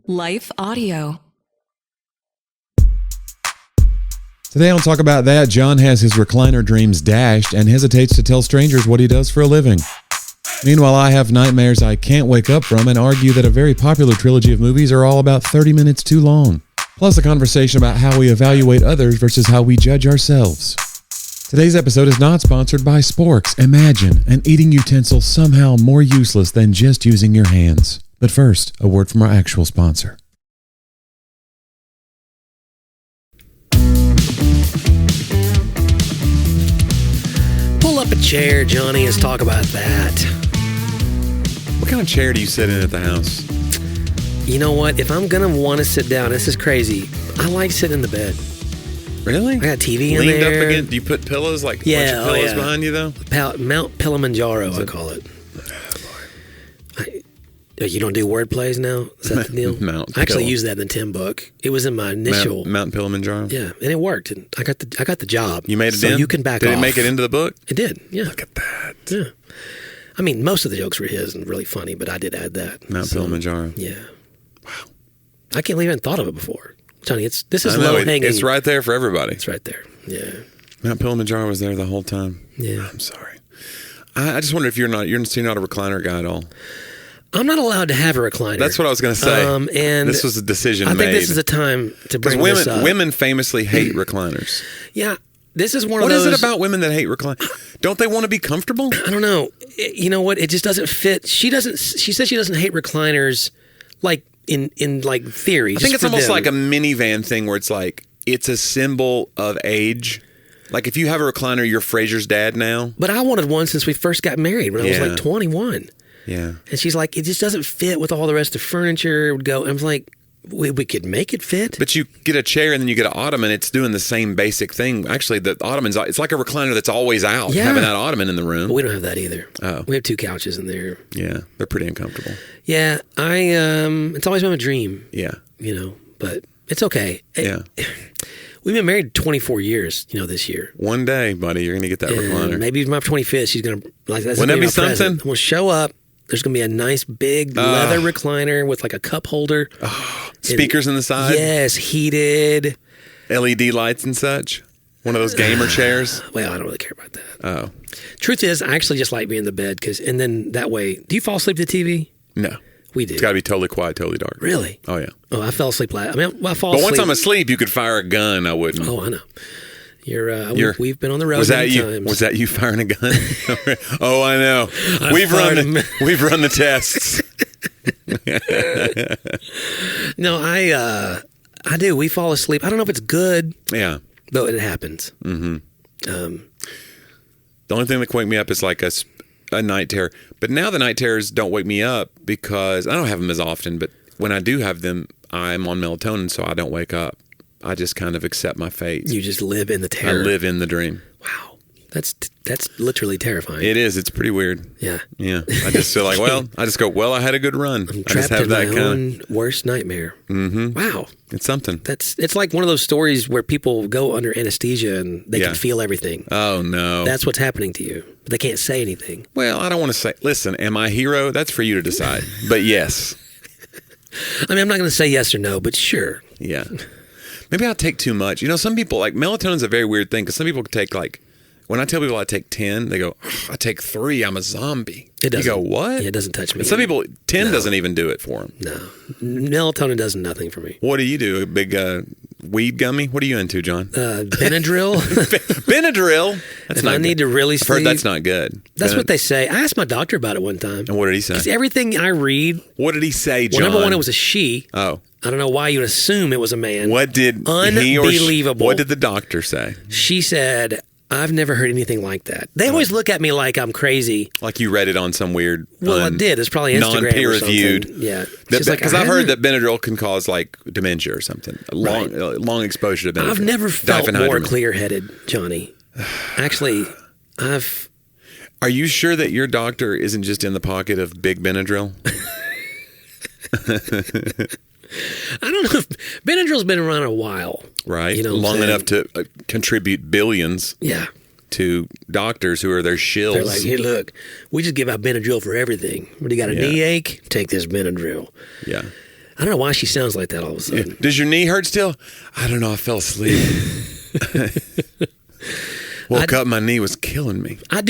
Life Audio. Today I'll talk about that. John has his recliner dreams dashed and hesitates to tell strangers what he does for a living. Meanwhile, I have nightmares I can't wake up from and argue that a very popular trilogy of movies are all about 30 minutes too long. Plus a conversation about how we evaluate others versus how we judge ourselves. Today's episode is not sponsored by Sporks. Imagine an eating utensil somehow more useless than just using your hands. But first, a word from our actual sponsor. Pull up a chair, Johnny. Let's talk about that. What kind of chair do you sit in at the house? You know what? If I'm going to want to sit down, this is crazy. I like sitting in the bed. Really? I got TV in Leaned there. up again? Do you put pillows, like a bunch of pillows behind you, though? Mount Kilimanjaro, I call it. You don't do word plays now? Is that the deal? I actually used that in the Tim book. It was in my initial... Mount Kilimanjaro? Yeah, and it worked. And I got the job. You made it so in? You can back off. Did it make it into the book? It did, yeah. Look at that. Yeah. I mean, most of the jokes were his and really funny, but I did add that. Mount Kilimanjaro. Yeah. Wow. I can't believe I hadn't thought of it before. Johnny, this is low-hanging. It's right there for everybody. It's right there, yeah. Mount Kilimanjaro was there the whole time. Yeah. I'm sorry. I just wonder if you're not a recliner guy at all. I'm not allowed to have a recliner. That's what I was going to say. And this was a decision made. I think this is the time to bring this up. Women famously hate recliners. Yeah. This is one of What those... is it about women that hate recliners? Don't they want to be comfortable? I don't know. You know what? It just doesn't fit. She says she doesn't hate recliners like in like theory. I think it's almost like a minivan thing where it's like, it's a symbol of age. Like if you have a recliner, you're Fraser's dad now. But I wanted one since we first got married when I was like 21. Yeah. And she's like, it just doesn't fit with all the rest of the furniture. It would go. And I was like, we could make it fit. But you get a chair and then you get an ottoman. It's doing the same basic thing. Actually, the ottoman's, it's like a recliner that's always out, having that ottoman in the room. But we don't have that either. Oh. We have 2 couches in there. Yeah. They're pretty uncomfortable. Yeah. It's always been a dream. Yeah. But it's okay. Yeah. We've been married 24 years, this year. One day, buddy, you're going to get that recliner. Maybe my 25th, she's going to, that's Wouldn't that be something? Present. We'll show up. There's going to be a nice big leather recliner with like a cup holder. Speakers in the side? Yes, heated. LED lights and such? One of those gamer chairs? Well, I don't really care about that. Oh. Truth is, I actually just like being in the bed and then that way, do you fall asleep to the TV? No. We do. It's got to be totally quiet, totally dark. Really? Oh, yeah. Oh, I fell asleep last. I fall But asleep. once I'm asleep, you could fire a gun. I wouldn't. Oh, I know. We've been on the road many times. Was that you firing a gun? Oh, I know. We've run the tests. No, I do. We fall asleep. I don't know if it's good. Yeah. But it happens. Mm-hmm. The only thing that can wake me up is like a night terror. But now the night terrors don't wake me up because I don't have them as often. But when I do have them, I'm on melatonin, so I don't wake up. I just kind of accept my fate. You just live in the terror. I live in the dream. Wow. That's literally terrifying. It is. It's pretty weird. Yeah. Yeah. I just feel like, I had a good run. I'm trapped in my own worst nightmare. Mm-hmm. Wow. It's something. It's like one of those stories where people go under anesthesia and they can feel everything. Oh, no. That's what's happening to you. But they can't say anything. Well, I don't want to say, listen, am I a hero? That's for you to decide. But yes. I mean, I'm not going to say yes or no, but sure. Yeah. Maybe I take too much. Some people, like, melatonin's a very weird thing because some people take, like, when I tell people I take 10, they go, I take 3, I'm a zombie. It doesn't. You go, what? Yeah, it doesn't touch me. And some people, 10 doesn't even do it for them. No. Melatonin does nothing for me. What do you do? A big weed gummy? What are you into, John? Benadryl. Benadryl? That's if I need to really sleep. I've heard that's not good. That's what they say. I asked my doctor about it one time. And what did he say? Because everything I read. What did he say, John? Well, number one, it was a she. Oh. I don't know why you would assume it was a man. What did Unbelievable. What did the doctor say? She said, I've never heard anything like that. They always look at me like I'm crazy. Like you read it on some weird... Well, I did. It's probably Instagram non-peer-reviewed. Yeah. Because I've heard that Benadryl can cause like dementia or something. Long exposure to Benadryl. I've never felt more clear-headed, Johnny. Actually, Are you sure that your doctor isn't just in the pocket of big Benadryl? I don't know if Benadryl's been around a while. Right. Long enough to contribute billions. Yeah. To doctors who are their shills. They're like, hey, look, we just give out Benadryl for everything. When you got a knee ache, take this Benadryl. Yeah. I don't know why she sounds like that all of a sudden. Does your knee hurt still? I don't know. I fell asleep. Woke up, my knee was killing me. I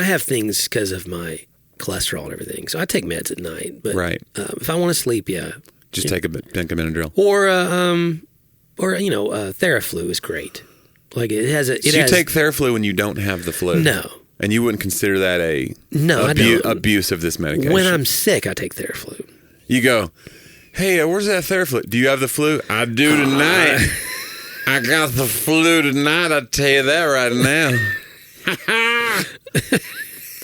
have things because of my cholesterol and everything, so I take meds at night. But right. If I want to sleep, just take a Benadryl. Or Theraflu is great. Like it has a. You take Theraflu when you don't have the flu? No. And you wouldn't consider that I don't. Abuse of this medication? When I'm sick, I take Theraflu. You go, hey, where's that Theraflu? Do you have the flu? I do tonight. I got the flu tonight. I'll tell you that right now.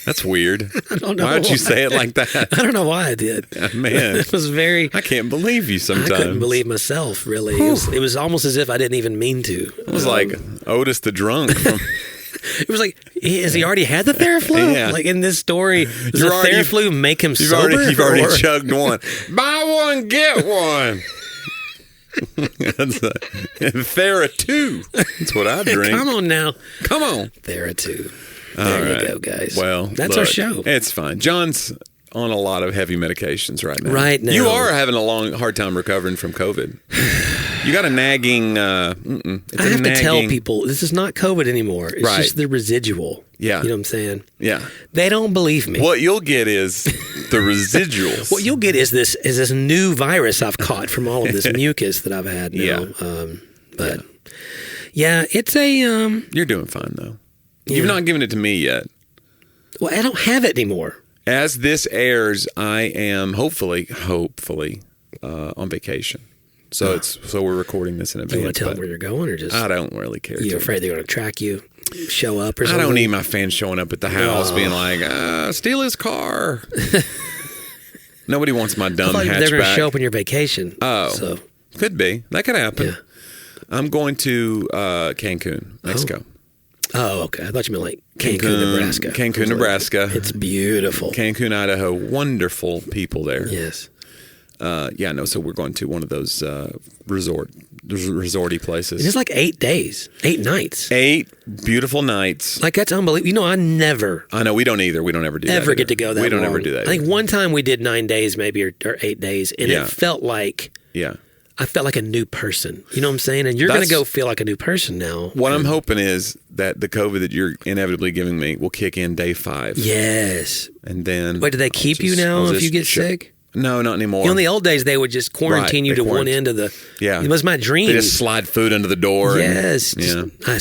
That's weird. I don't know. Why did you say it like that? I don't know why I did. Man. It was very... I can't believe you sometimes. I couldn't believe myself, really. It was almost as if I didn't even mean to. It was like Otis the drunk from... It was like, has he already had the Theraflu? Yeah. Like in this story, does the Theraflu make him sober? You've already chugged one. Buy one, get one. That's Thera 2. That's what I drink. Come on now. Come on. Thera 2. There you go, guys. Well, that's our show. It's fine. John's on a lot of heavy medications right now. Right now. You are having a hard time recovering from COVID. You got a nagging... I have to tell people, this is not COVID anymore. It's just the residual. Yeah. You know what I'm saying? Yeah. They don't believe me. What you'll get is the residuals. What you'll get is this new virus I've caught from all of this mucus that I've had now. Yeah. It's a... You're doing fine, though. Yeah. You've not given it to me yet. Well, I don't have it anymore. As this airs, I am hopefully on vacation. So we're recording this in advance. You want to tell them where you're going, or just? I don't really care. You're afraid they're going to track you, show up, or something? I don't need my fans showing up at the house being like, steal his car. Nobody wants my dumb hatchback. They're going to show up on your vacation. Oh, so. Could be. That could happen. Yeah. I'm going to Cancun, Mexico. Oh, okay. I thought you meant like Cancun, Nebraska. Cancun, Nebraska. It's beautiful. Cancun, Idaho. Wonderful people there. Yes. So we're going to one of those resorty places. And it's like 8 days, 8 nights. 8 beautiful nights. Like, that's unbelievable. You know, I know, we don't either. We don't ever do that. Ever get to go that long. We don't ever do that. I think one time we did 9 days maybe, or 8 days, and it felt like... Yeah. I felt like a new person. You know what I'm saying? And you're going to go feel like a new person now. What I'm hoping is that the COVID that you're inevitably giving me will kick in day 5. Yes. And then... Wait, do they keep you now if you get sick? No, not anymore. You know, in the old days, they would just quarantine you to one end of the... Yeah. It was my dream. They just slide food under the door. Yes.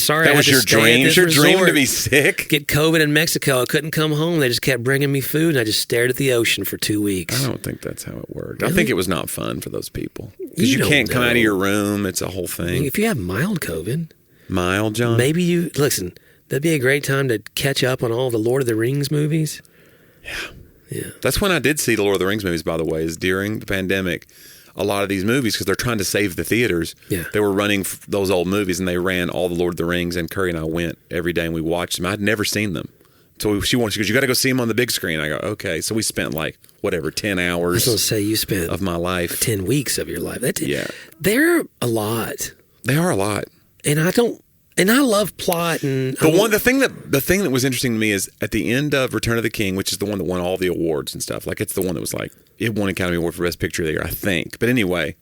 Sorry, that was your dream? Your dream to be sick? Get COVID in Mexico. I couldn't come home. They just kept bringing me food, and I just stared at the ocean for 2 weeks. I don't think that's how it worked. Really? I think it was not fun for those people. Because you can't come out of your room. It's a whole thing. If you have mild COVID... Mild, John? Maybe you... Listen, that'd be a great time to catch up on all the Lord of the Rings movies. Yeah. That's when I did see the Lord of the Rings movies, by the way, is during the pandemic. A lot of these movies, because they're trying to save the theaters, they were running those old movies, and they ran all the Lord of the Rings, and Curry and I went every day, and we watched them. I'd never seen them. So she goes, you got to go see them on the big screen. I go, okay. So we spent 10 hours I was going to say, you spent of my life. 10 weeks of your life. They're a lot. They are a lot. And I love plot and the thing that was interesting to me is at the end of Return of the King, which is the one that won all the awards and stuff. Like, it's the one that was it won Academy Award for Best Picture of the Year, I think. But anyway,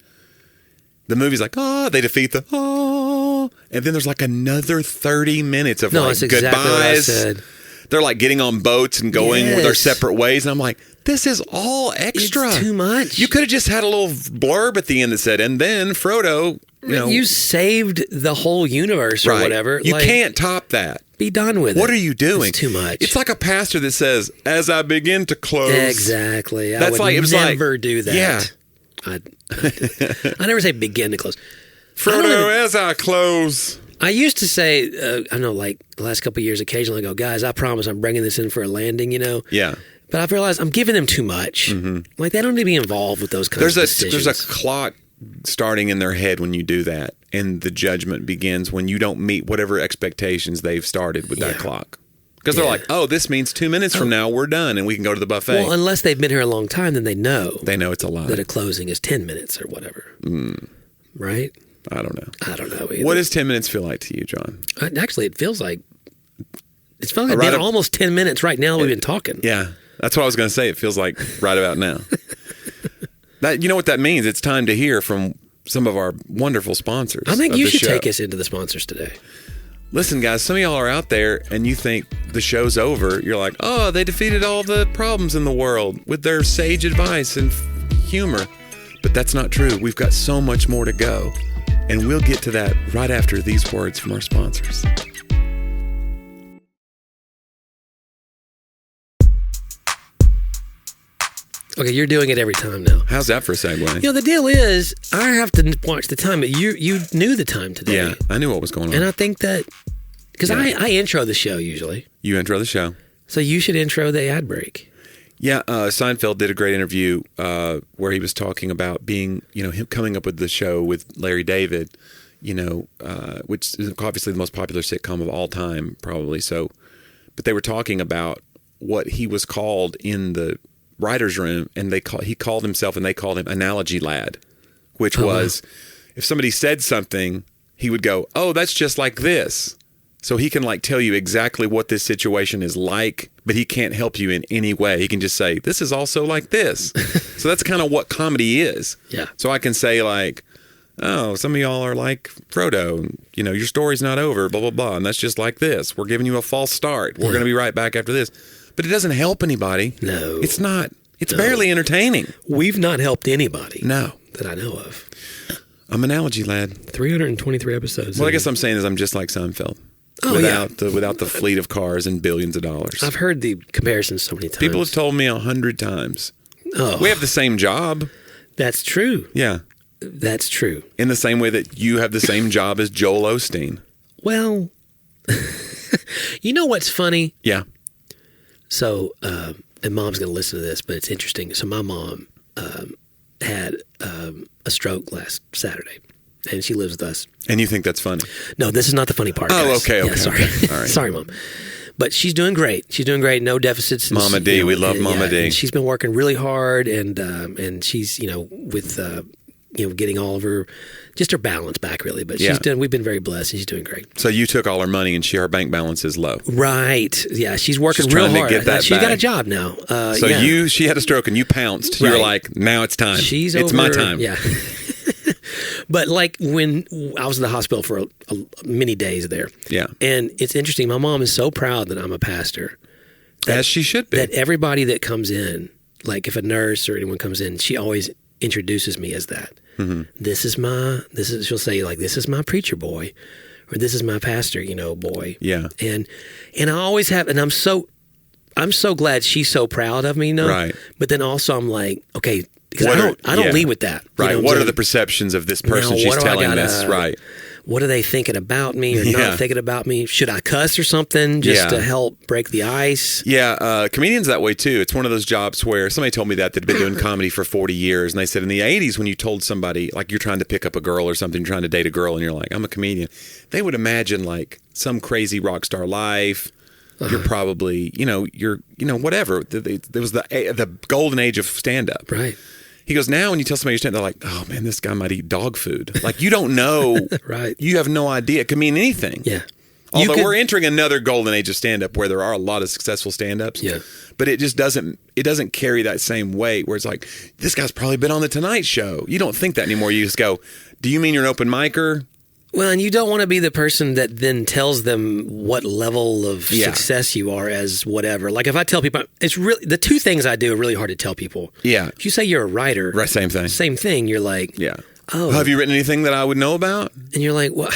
the movie's they defeat the and then there's another 30 minutes of that's exactly goodbyes. What I said. They're getting on boats and going their separate ways, and I'm like, this is all extra. It's too much. You could have just had a little blurb at the end that said, and then Frodo. You saved the whole universe or whatever. You can't top that. Be done with it. What are you doing? It's too much. It's like a pastor that says, as I begin to close. Exactly. I would never do that. Yeah. I never say begin to close. Frodo, as I close. I used to say, I know, the last couple of years, occasionally I go, guys, I promise I'm bringing this in for a landing, Yeah. But I've realized I'm giving them too much. Mm-hmm. They don't need to be involved with those kinds of decisions. There's a clock starting in their head when you do that, and the judgment begins when you don't meet whatever expectations they've started with that clock. Because they're like, this means 2 minutes from now we're done and we can go to the buffet. Well, unless they've been here a long time, then they know. They know it's a lie. That a closing is 10 minutes or whatever. Right? I don't know. I don't know either. What does 10 minutes feel like to you, John? Actually, it feels like it's been almost 10 minutes right now we've been talking. Yeah. That's what I was going to say. It feels like right about now. You know what that means? It's time to hear from some of our wonderful sponsors. I think you should take us into the sponsors today. Listen, guys, some of y'all are out there and you think the show's over. You're like, oh, they defeated all the problems in the world with their sage advice and humor. But that's not true. We've got so much more to go. And we'll get to that right after these words from our sponsors. Okay, you're doing it every time now. How's that for a segue? You know, the deal is, I have to watch the time, but you knew the time today. Yeah, I knew what was going on. And I think that, because I intro the show usually. You intro the show. So you should intro the ad break. Yeah, Seinfeld did a great interview where he was talking about being, him coming up with the show with Larry David, which is obviously the most popular sitcom of all time, probably. So, but they were talking about what he was called in the writer's room, and he called himself, and they called him Analogy Lad, which was if somebody said something, he would go, "Oh, that's just like this." So he can tell you exactly what this situation is like, but he can't help you in any way. He can just say, "This is also like this." So that's kind of what comedy is. Yeah. So I can say "Oh, some of y'all are like Frodo. Your story's not over, blah, blah, blah. And that's just like this. We're giving you a false start. We're going to be right back after this." But it doesn't help anybody. No. It's not. It's barely entertaining. We've not helped anybody. No. That I know of. I'm Analogy Lad. 323 episodes. Well, I guess I'm saying is I'm just like Seinfeld. Oh, without the fleet of cars and billions of dollars. I've heard the comparisons so many times. People have told me 100 times. Oh. We have the same job. That's true. Yeah. That's true. In the same way that you have the same job as Joel Osteen. Well, you know what's funny? Yeah. So, and Mom's going to listen to this, but it's interesting. So my mom had a stroke last Saturday, and she lives with us. And you think that's funny? No, this is not the funny part. Oh, guys. okay. Yeah, sorry. Okay. All right. Sorry, Mom. But she's doing great. She's doing great. No deficits. Mama D. We love Mama D. And she's been working really hard, and she's, with, getting all of her, just her balance back, really. But we've been very blessed, and she's doing great. So you took all her money, and her bank balance is low. Right. Yeah, she's working real hard. To get that she's back. Got a job now. She had a stroke, and you pounced. Right. You were like, now it's time. It's my time. Yeah. But when I was in the hospital for many days there. Yeah. And it's interesting. My mom is so proud that I'm a pastor. As she should be. That everybody that comes in, if a nurse or anyone comes in, she always introduces me as that. Mm-hmm. She'll say this is my preacher boy, or this is my pastor, boy. Yeah. And I always have, and I'm so glad she's so proud of me, Right. But then also I'm like, okay, because I don't lead with that. Right. What are the perceptions of this person she's telling this? Right. What are they thinking about me or not thinking about me? Should I cuss or something just to help break the ice? Yeah, comedians that way too. It's one of those jobs where somebody told me that they'd been doing comedy for 40 years. And they said in the 80s when you told somebody, you're trying to pick up a girl or something, trying to date a girl, and you're like, I'm a comedian. They would imagine some crazy rock star life. You're probably, you're whatever. There was the golden age of stand-up. Right. He goes, now when you tell somebody you're stand, they're like, oh man, this guy might eat dog food. You don't know. Right. You have no idea. It could mean anything. Yeah. Although we're entering another golden age of stand-up where there are a lot of successful stand-ups. Yeah. But it just doesn't carry that same weight where it's this guy's probably been on the Tonight Show. You don't think that anymore. You just go, do you mean you're an open micer? Well, and you don't want to be the person that then tells them what level of success you are as whatever. If I tell people, it's really, the two things I do are really hard to tell people. Yeah. If you say you're a writer. Right, same thing. Same thing. You're like, yeah. Oh. Have you written anything that I would know about? And you're like, what?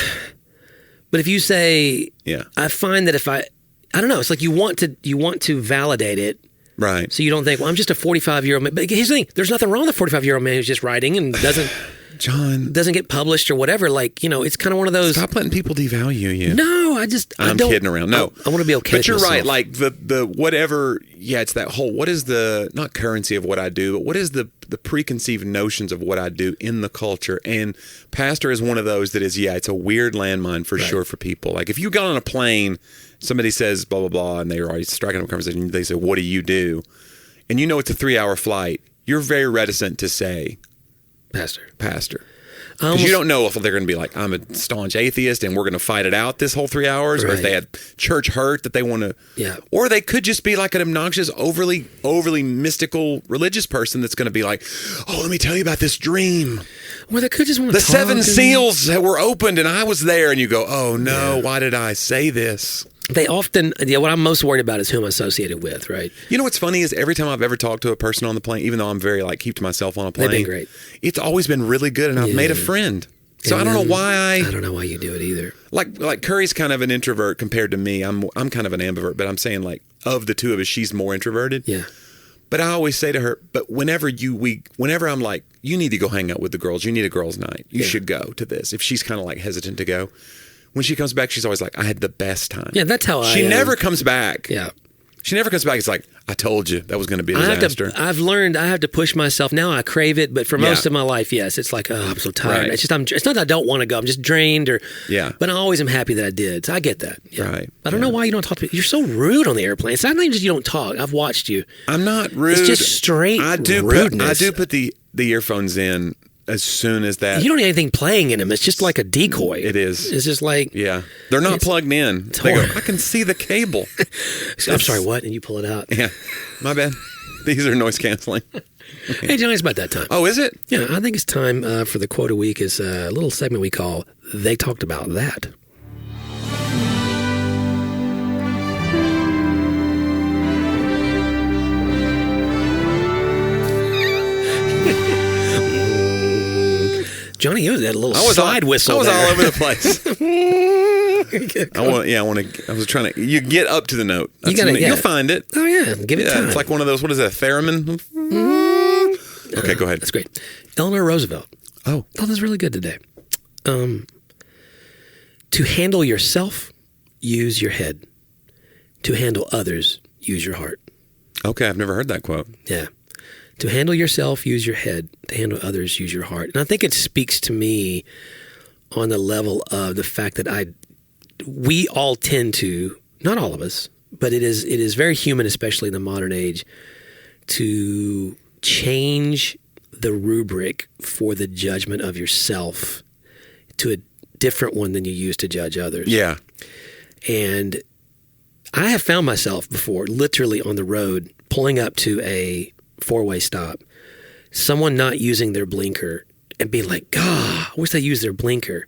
But if you say, I find that if I don't know, it's you want to validate it. Right. So you don't think, well, I'm just a 45-year-old man. But here's the thing, there's nothing wrong with a 45-year-old man who's just writing and doesn't get published or whatever. It's kind of one of those. Stop letting people devalue you. No, I'm kidding around. No, I want to be okay. But you're myself. right. The whatever. Yeah, it's that whole. What is the not currency of what I do, but what is the preconceived notions of what I do in the culture? And pastor is one of those that is. Yeah, it's a weird landmine for sure for people. If you got on a plane, somebody says blah blah blah, and they're already striking up a conversation. They say, "What do you do?" And it's a 3-hour flight. You're very reticent to say. Pastor. Because you don't know if they're going to be like, I'm a staunch atheist and we're going to fight it out this whole 3 hours, or if they had church hurt that they want to. Yeah. Or they could just be like an obnoxious, overly mystical religious person that's going to be like, oh, let me tell you about this dream. Well, they could just want to The 7 seals that were opened and I was there, and you go, oh no, why did I say this? They often, what I'm most worried about is who I'm associated with, right? You know what's funny is every time I've ever talked to a person on the plane, even though I'm very keep to myself on a plane, they've been great. It's always been really good, and I've made a friend. So I don't know why I don't know why you do it either. Like Curry's kind of an introvert compared to me. I'm kind of an ambivert, but I'm saying of the two of us, she's more introverted. Yeah. But I always say to her, but whenever I'm like, you need to go hang out with the girls. You need a girls' night. You should go to this. If she's kind of hesitant to go. When she comes back, she's always like, I had the best time. Yeah, that's how She never comes back. Yeah. She never comes back. It's like, I told you that was going to be a disaster. I've learned I have to push myself. Now I crave it, but for most of my life, yes, it's like, oh, I'm so tired. Right. It's not that I don't want to go. I'm just drained. But I always am happy that I did. So I get that. Yeah. Right. I don't know why you don't talk to me. You're so rude on the airplane. It's not even just you don't talk. I've watched you. I'm not rude. It's just straight rudeness. I do put the earphones in as soon as that. You don't need anything playing in them. It's just like a decoy. It is. It's just like. Yeah. They're not plugged in. They go, I can see the cable. I'm sorry, what? And you pull it out. Yeah. My bad. These are noise canceling. Hey, Johnny, it's about that time. Oh, is it? Yeah, I think it's time for the quote a week. Is a little segment we call They Talked About That. Johnny, you had a little slide whistle. I was there. all over the place. I was trying to. You get up to the note. You'll find it. Oh yeah, give it time. It's like one of those. What is that? Theremin. Okay, go ahead. That's great. Eleanor Roosevelt. Oh, that was really good today. To handle yourself, use your head. To handle others, use your heart. Okay, I've never heard that quote. Yeah. To handle yourself, use your head. To handle others, use your heart. And I think it speaks to me on the level of the fact that we all tend to, not all of us, but it is very human, especially in the modern age, to change the rubric for the judgment of yourself to a different one than you use to judge others. Yeah. And I have found myself before, literally on the road, pulling up to a four-way stop, someone not using their blinker and being like, God, I wish they used their blinker.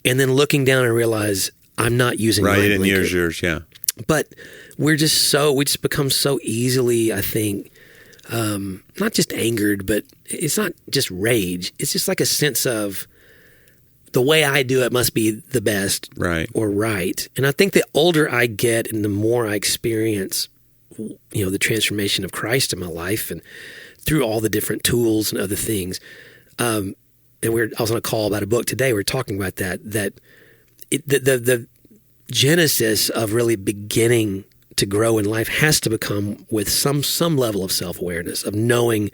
And then looking down and realize I'm not using my blinker. Right, and yours, yeah. But we just become so easily, I think, not just angered, but it's not just rage. It's just like a sense of the way I do it must be the best or right. And I think the older I get and the more I experience the transformation of Christ in my life and through all the different tools and other things. I was on a call about a book today. We were talking about the genesis of really beginning to grow in life has to become with some level of self-awareness, of knowing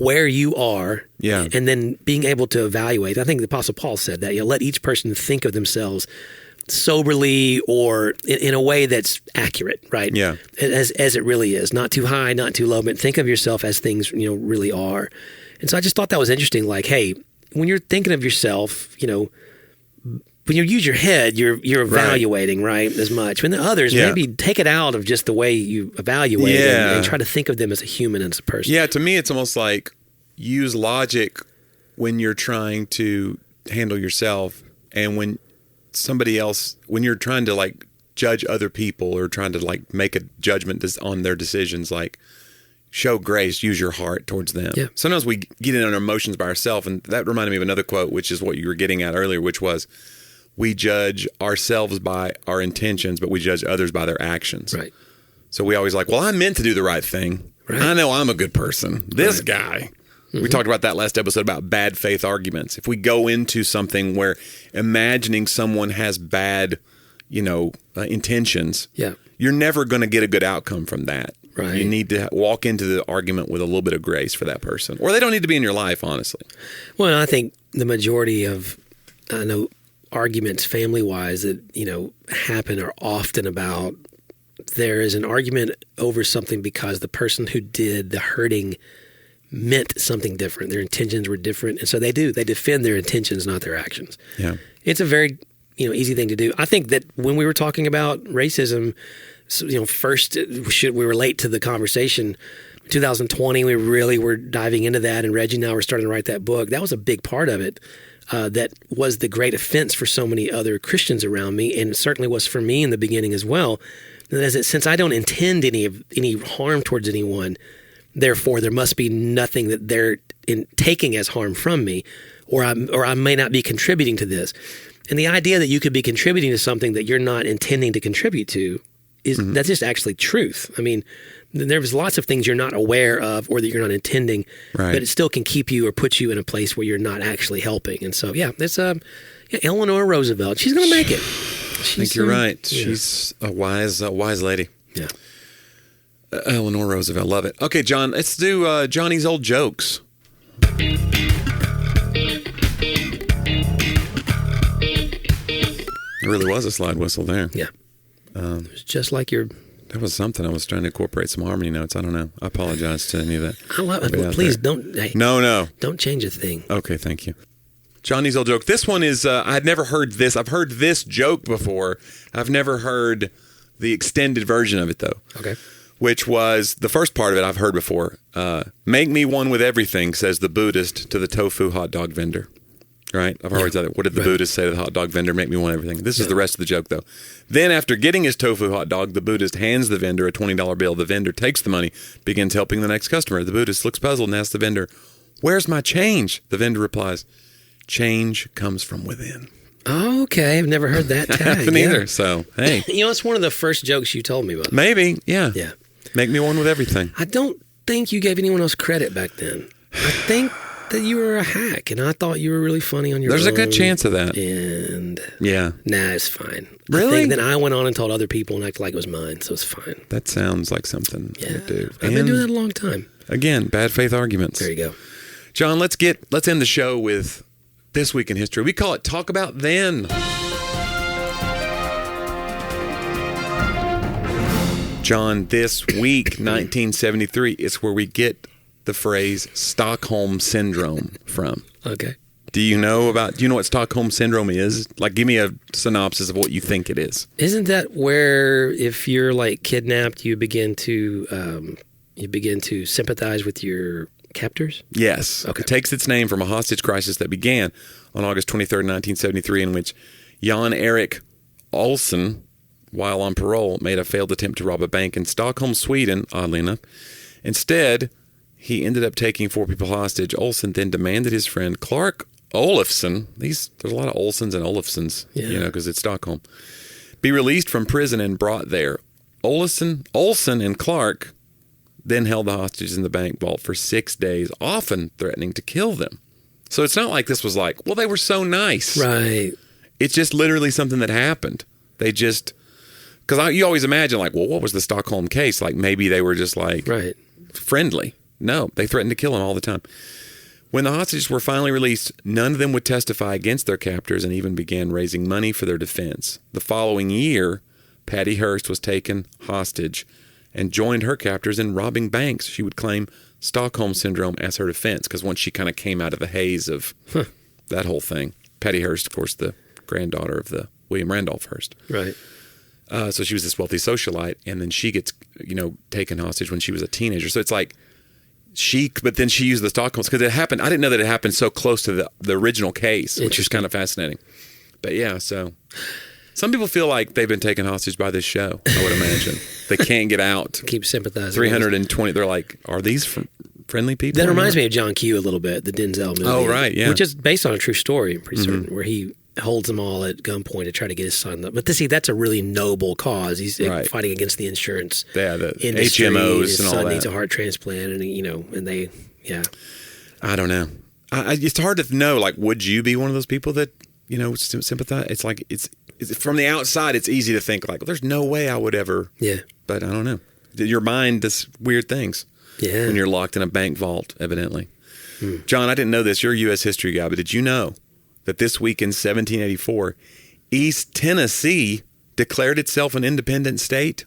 where you are and then being able to evaluate. I think the Apostle Paul said that, let each person think of themselves soberly or in a way that's accurate, right? Yeah. As it really is. Not too high, not too low, but think of yourself as things, really are. And so I just thought that was interesting. Like, hey, when you're thinking of yourself, when you use your head, you're evaluating, right, as much. When the others, maybe take it out of just the way you evaluate and try to think of them as a human and as a person. Yeah, to me, it's almost like use logic when you're trying to handle yourself, and when you're trying to judge other people or trying to make a judgment on their decisions, show grace, use your heart towards them. Yeah. Sometimes we get in on our emotions by ourselves, and that reminded me of another quote, which is what you were getting at earlier, which was, we judge ourselves by our intentions, but we judge others by their actions. Right. So we always I meant to do the right thing. Right. I know I'm a good person. This guy. Mm-hmm. We talked about that last episode about bad faith arguments. If we go into something where imagining someone has bad, intentions, you're never going to get a good outcome from that. Right. You need to walk into the argument with a little bit of grace for that person. Or they don't need to be in your life, honestly. Well, I think the majority of, arguments family-wise that, happen are often about there is an argument over something because the person who did the hurting meant something different. Their intentions were different. And so they defend their intentions, not their actions. Yeah. It's a very, easy thing to do. I think that when we were talking about racism, first, we relate to the conversation. 2020, we really were diving into that, and Reggie and I were starting to write that book. That was a big part of it. That was the great offense for so many other Christians around me, and it certainly was for me in the beginning as well. Since I don't intend any harm towards anyone, therefore there must be nothing that they're taking as harm from me, or I may not be contributing to this. And the idea that you could be contributing to something that you're not intending to contribute to that's just actually truth. I mean, there's lots of things you're not aware of or that you're not intending, but it still can keep you or put you in a place where you're not actually helping. And so, there's Eleanor Roosevelt. She's going to make it. I think you're right. Yeah. She's a wise lady. Yeah. Eleanor Roosevelt. Love it. Okay, John, let's do Johnny's old jokes. There really was a slide whistle there. Yeah. It was just like your... That was something. I was trying to incorporate some harmony notes. I don't know. I apologize to any of that. I love it. Well, please don't... Hey, no. Don't change a thing. Okay, thank you. Johnny's old joke. This one is... I'd never heard this. I've heard this joke before. I've never heard the extended version of it, though. Okay. Which was... The first part of it I've heard before. Make me one with everything, says the Buddhist to the tofu hot dog vendor. Right? I've already said that. What did the Buddhist say to the hot dog vendor? Make me one everything. This is the rest of the joke, though. Then, after getting his tofu hot dog, the Buddhist hands the vendor a $20 bill. The vendor takes the money, begins helping the next customer. The Buddhist looks puzzled and asks the vendor, "Where's my change?" The vendor replies, "Change comes from within." Okay. I've never heard that tag. I haven't either, so, hey. It's one of the first jokes you told me about. Maybe, yeah. Yeah. Make me one with everything. I don't think you gave anyone else credit back then. I think that you were a hack, and I thought you were really funny on your own. There's a good chance of that. And it's fine. Really? I think then I went on and told other people and acted like it was mine, so it's fine. That sounds like something I would do. I've been doing that a long time. Again, bad faith arguments. There you go. John, let's end the show with This Week in History. We call it Talk About Then. John, this week, 1973, is where we get the phrase Stockholm Syndrome from. Okay. Do you know what Stockholm Syndrome is? Like, give me a synopsis of what you think it is. Isn't that where if you're like kidnapped, you begin to sympathize with your captors? Yes. Okay. It takes its name from a hostage crisis that began on August 23rd, 1973, in which Jan Erik Olsson, while on parole, made a failed attempt to rob a bank in Stockholm, Sweden, oddly enough. Instead, he ended up taking 4 people hostage. Olsson then demanded his friend Clark Olofsson, there's a lot of Olssons and Olofssons, because it's Stockholm, be released from prison and brought there. Olsson and Clark then held the hostages in the bank vault for 6 days, often threatening to kill them. So it's not like this was like, well, they were so nice. Right. It's just literally something that happened. They just... Because you always imagine, like, well, what was the Stockholm case? Like, maybe they were just, like, friendly. No, they threatened to kill him all the time. When the hostages were finally released, none of them would testify against their captors and even began raising money for their defense. The following year, Patty Hearst was taken hostage and joined her captors in robbing banks. She would claim Stockholm Syndrome as her defense, because once she kind of came out of the haze of that whole thing. Patty Hearst, of course, the granddaughter of the William Randolph Hearst. Right. So she was this wealthy socialite, and then she gets, taken hostage when she was a teenager. So it's like but then she used the Stockholm, because it happened. I didn't know that it happened so close to the original case, which is kind of fascinating. But yeah, so some people feel like they've been taken hostage by this show, I would imagine. They can't get out. Keep sympathizing. 320. They're like, are these friendly people? That reminds me of John Q a little bit, the Denzel movie. Oh, right, yeah. Which is based on a true story, I'm pretty certain, where he holds them all at gunpoint to try to get his son. But that's a really noble cause. He's fighting against the insurance the industry. HMOs his and all son that. needs a heart transplant, and they. I don't know. It's hard to know. Like, would you be one of those people that sympathize? It's like it's from the outside. It's easy to think like, well, there's no way I would ever. Yeah. But I don't know. Your mind does weird things. Yeah. When you're locked in a bank vault, evidently. John, I didn't know this. You're a U.S. history guy, but did you know that this week in 1784, East Tennessee declared itself an independent state?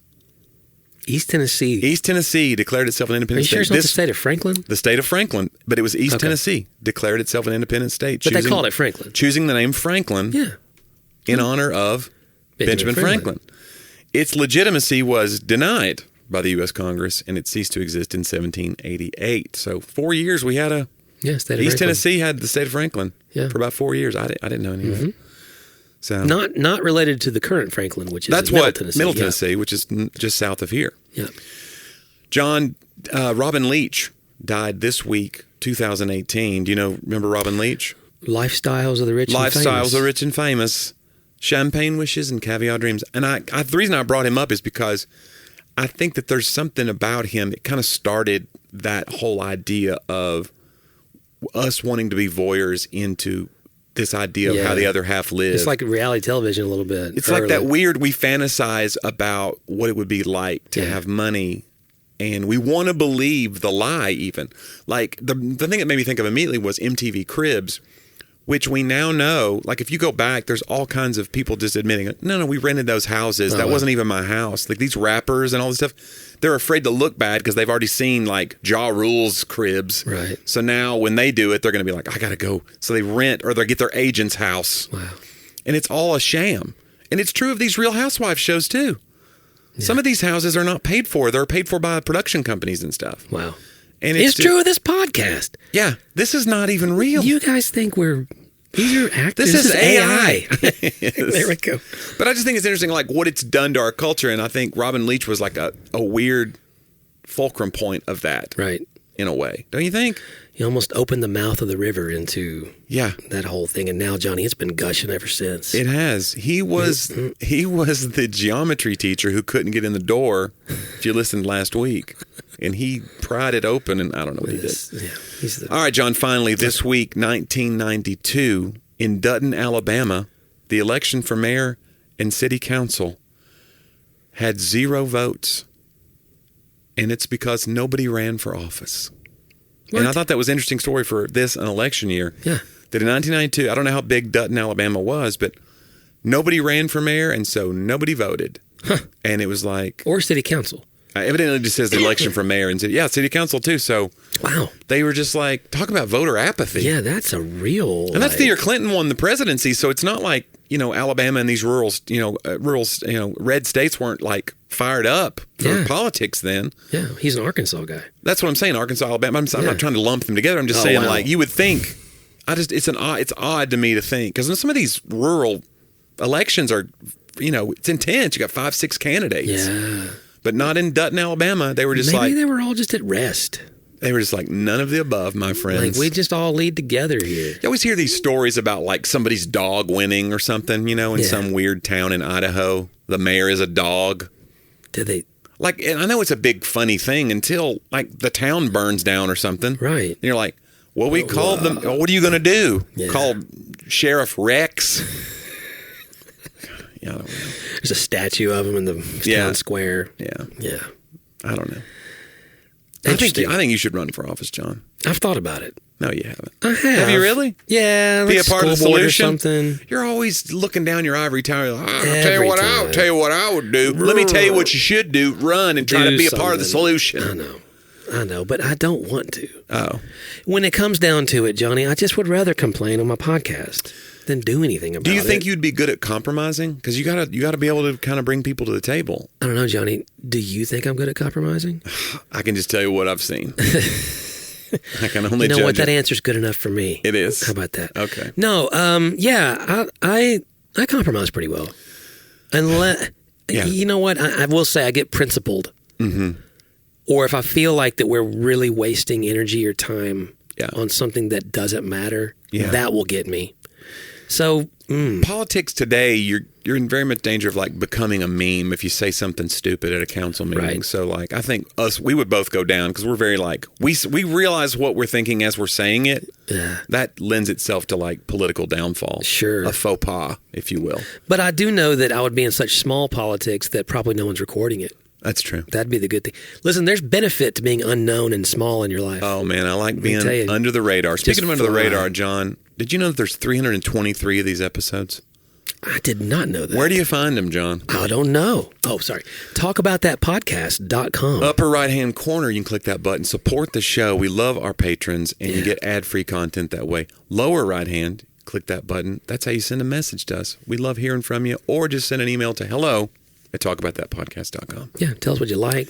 East Tennessee. East Tennessee declared itself an independent state. Are you state. sure it's not the state of Franklin? The state of Franklin, but it was East Tennessee declared itself an independent state. But they called it Franklin. Choosing the name Franklin in honor of Benjamin Franklin. Its legitimacy was denied by the U.S. Congress, and it ceased to exist in 1788. So 4 years we had a... state of East Franklin. Tennessee had the state of Franklin for about 4 years. I didn't know any of that. So Not related to the current Franklin, which is Middle Tennessee, which is just south of here. Yeah. John, Robin Leach died this week, 2018. Do you remember Robin Leach? Lifestyles of the Rich and Famous. Lifestyles of the Rich and Famous. Champagne Wishes and Caviar Dreams. And the reason I brought him up is because I think that there's something about him. It kind of started that whole idea of us wanting to be voyeurs into this idea of how the other half lives. It's like reality television a little bit. It's like that weird, we fantasize about what it would be like to have money, and we want to believe the lie even. Like, the thing that made me think of immediately was MTV Cribs, which we now know, like if you go back, there's all kinds of people just admitting, no, we rented those houses. That wasn't even my house. Like these rappers and all this stuff, they're afraid to look bad because they've already seen like Ja Rule's cribs. Right. So now when they do it, they're going to be like, I got to go. So they rent or they get their agent's house. Wow. And it's all a sham. And it's true of these Real Housewives shows too. Yeah. Some of these houses are not paid for. They're paid for by production companies and stuff. Wow. And it's true of this podcast. Yeah. This is not even real. You guys think these are actors. This is AI. Yes. There we go. But I just think it's interesting, like what it's done to our culture. And I think Robin Leach was like a weird fulcrum point of that. Right. In a way. Don't you think? You almost opened the mouth of the river into that whole thing. And now, Johnny, it's been gushing ever since. It has. He was the geometry teacher who couldn't get in the door, if you listened last week. And he pried it open, and I don't know what he did. Yeah, all right, John, finally, this week, 1992, in Dutton, Alabama, the election for mayor and city council had 0 votes. And it's because nobody ran for office. What? And I thought that was an interesting story for an election year. Yeah. That in 1992, I don't know how big Dutton, Alabama was, but nobody ran for mayor, and so nobody voted. Huh. And it was like... Or city council. Evidently it just says the election for mayor and city council too. So wow, they were just like, talk about voter apathy. Yeah, that's a real. And that's the year Clinton won the presidency. So it's not like Alabama and these rural red states weren't like fired up for politics then. Yeah, he's an Arkansas guy. That's what I'm saying. Arkansas, Alabama. I'm not trying to lump them together. I'm just saying like you would think. It's odd to me to think because some of these rural elections are, it's intense. You got 5-6 candidates. Yeah. But not in Dutton, Alabama. They were just maybe they were all just at rest. They were just like, none of the above, my friends. Like, we just all lead together here. You always hear these stories about like somebody's dog winning or something, in some weird town in Idaho. The mayor is a dog. Did they? Like, and I know it's a big funny thing until like the town burns down or something. Right. And you're like, well, we called them. What are you going to do? Yeah. Call Sheriff Rex? I don't know. There's a statue of him in the town square. Yeah. I don't know. I think you should run for office, John. I've thought about it. No, you haven't. I have. Have you really? Yeah. Be a part of the solution. Or something. You're always looking down your ivory tower. Like, I'll tell you what I would do. Let me tell you what you should do. Run and try to be a part of the solution. I know, but I don't want to. Oh. When it comes down to it, Johnny, I just would rather complain on my podcast than do anything about it. Do you think you'd be good at compromising? Because you gotta be able to kind of bring people to the table. I don't know, Johnny. Do you think I'm good at compromising? I can just tell you what I've seen. I can only judge what? That answer's good enough for me. It is. How about that? Okay. No, I compromise pretty well. Unless, you know what? I will say I get principled. Mm-hmm. Or if I feel like that we're really wasting energy or time on something that doesn't matter, that will get me. So politics today, you're in very much danger of like becoming a meme if you say something stupid at a council meeting. Right. So like I think we would both go down because we're very like we realize what we're thinking as we're saying it. Yeah. That lends itself to like political downfall. Sure. A faux pas, if you will. But I do know that I would be in such small politics that probably no one's recording it. That's true. That'd be the good thing. Listen, there's benefit to being unknown and small in your life. Oh, man, I like being under the radar. Speaking of under the radar, John, did you know that there's 323 of these episodes? I did not know that. Where do you find them, John? I don't know. Oh, sorry. Talkaboutthatpodcast.com. Upper right-hand corner, you can click that button. Support the show. We love our patrons, and you get ad-free content that way. Lower right-hand, click that button. That's how you send a message to us. We love hearing from you. Or just send an email to hello@talkaboutthatpodcast.com. Yeah, tell us what you like.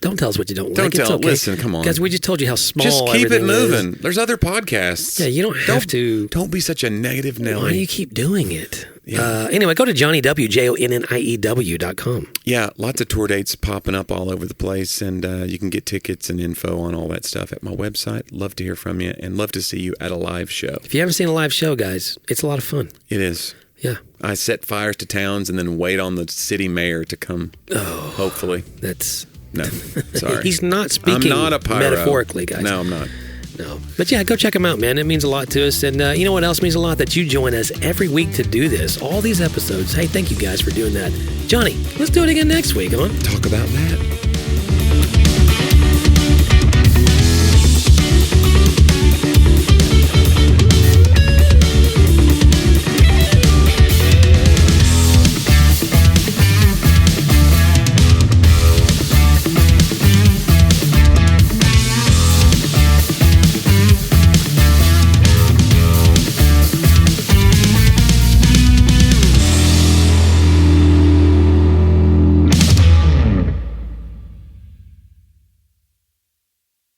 Don't tell us what you don't like. Don't tell. Okay. Listen, come on. Guys, we just told you how small just keep it everything moving. is. There's other podcasts. Yeah, you don't have to. Don't be such a negative Nelly. Why do you keep doing it? Yeah. Anyway, go to Jonnie W, JONNIEW.com. Yeah, lots of tour dates popping up all over the place, and you can get tickets and info on all that stuff at my website. Love to hear from you, and love to see you at a live show. If you haven't seen a live show, guys, it's a lot of fun. It is. Yeah. I set fires to towns and then wait on the city mayor to come, hopefully. That's... No, sorry. He's not speaking I'm not a pyro. metaphorically, guys. No, I'm not. No. But yeah, go check him out, man. It means a lot to us. And you know what else means a lot? That you join us every week to do this. All these episodes. Hey, thank you guys for doing that. Johnny, let's do it again next week, huh? Talk about that.